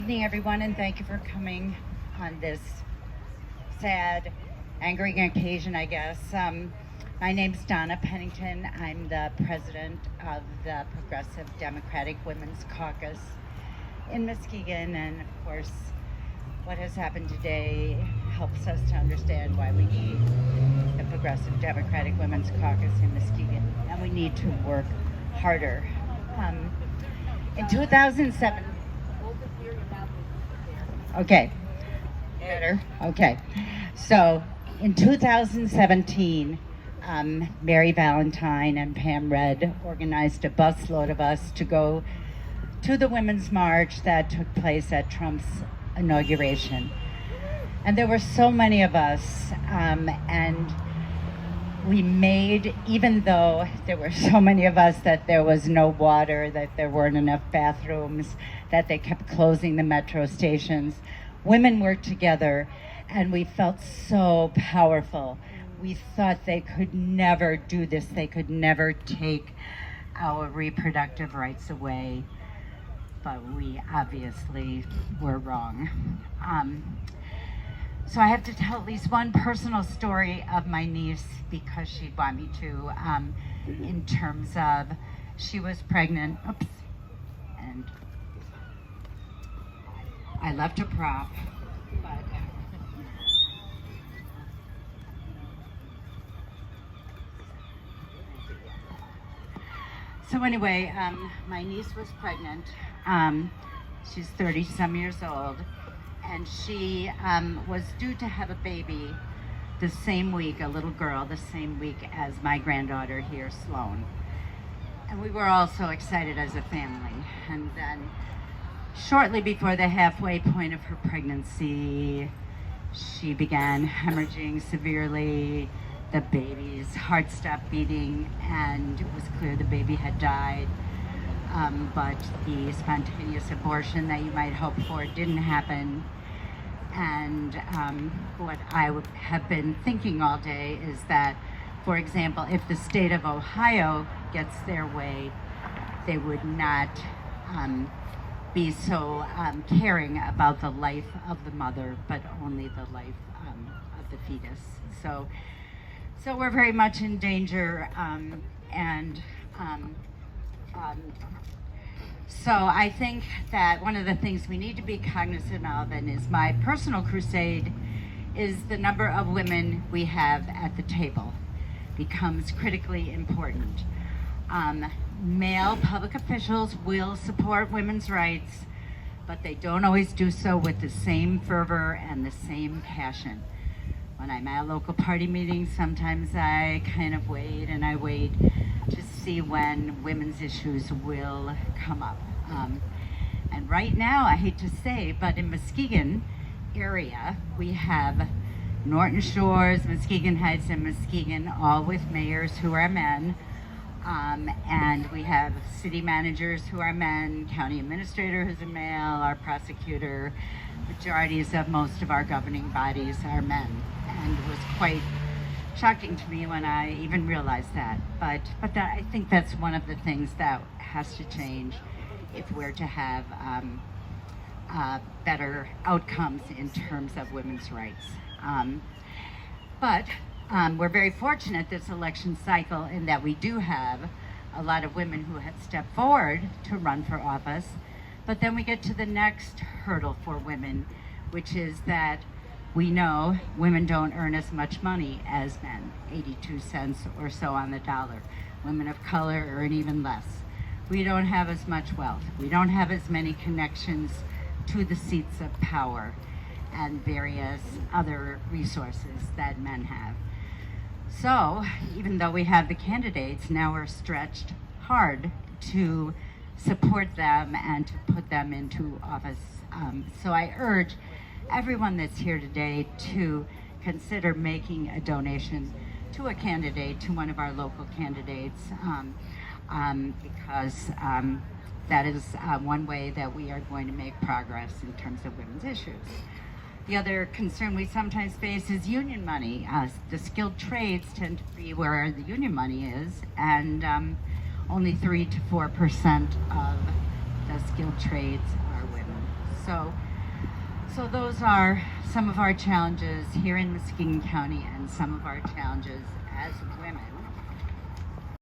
Good evening, everyone, and thank you for coming on this sad, angering occasion, I guess. My name's Donna Pennington. I'm the president of the Progressive Democratic Women's Caucus in Muskegon, and of course, what has happened today helps us to understand why we need the Progressive Democratic Women's Caucus in Muskegon, and we need to work harder. In 2007, okay, better, okay. So in 2017, Mary Valentine and Pam Red organized a busload of us to go to the Women's March that took place at Trump's inauguration. And there were so many of us, and we made, even though there were so many of us that there was no water, that there weren't enough bathrooms, that they kept closing the metro stations, women worked together and we felt so powerful. We thought they could never do this. They could never take our reproductive rights away, but we obviously were wrong. So I have to tell at least one personal story of my niece because she'd want me to, in terms of she was pregnant, and I left a prop, but so anyway, my niece was pregnant. She's 30-some years old, and she was due to have a baby the same week, a little girl, the same week as my granddaughter here, Sloan. And we were all so excited as a family. And then shortly before the halfway point of her pregnancy, she began hemorrhaging severely. The baby's heart stopped beating, and it was clear the baby had died. But the spontaneous abortion that you might hope for didn't happen. And what I have been thinking all day is that, for example, if the state of Ohio gets their way, they would not be so caring about the life of the mother, but only the life of the fetus. So we're very much in danger, so I think that one of the things we need to be cognizant of, and is my personal crusade, is the number of women we have at the table becomes critically important. Male public officials will support women's rights, but they don't always do so with the same fervor and the same passion. When I'm at local party meetings, sometimes I kind of wait to see when women's issues will come up. And right now, I hate to say, but in Muskegon area, we have Norton Shores, Muskegon Heights, and Muskegon, all with mayors who are men. And we have city managers who are men, county administrator who's a male, our prosecutor, majorities of most of our governing bodies are men. And it was quite shocking to me when I even realized that. But I think that's one of the things that has to change if we're to have better outcomes in terms of women's rights. But we're very fortunate this election cycle in that we do have a lot of women who have stepped forward to run for office. But then we get to the next hurdle for women, which is that we know women don't earn as much money as men, 82 cents or so on the dollar. Women of color earn even less. We don't have as much wealth. We don't have as many connections to the seats of power and various other resources that men have. So even though we have the candidates, now we're stretched hard to support them and to put them into office. So I urge everyone that's here today to consider making a donation to a candidate, to one of our local candidates, because that is one way that we are going to make progress in terms of women's issues. The other concern we sometimes face is union money. The skilled trades tend to be where the union money is, and only 3 to 4% of the skilled trades are women. So those are some of our challenges here in Muskegon County and some of our challenges as women.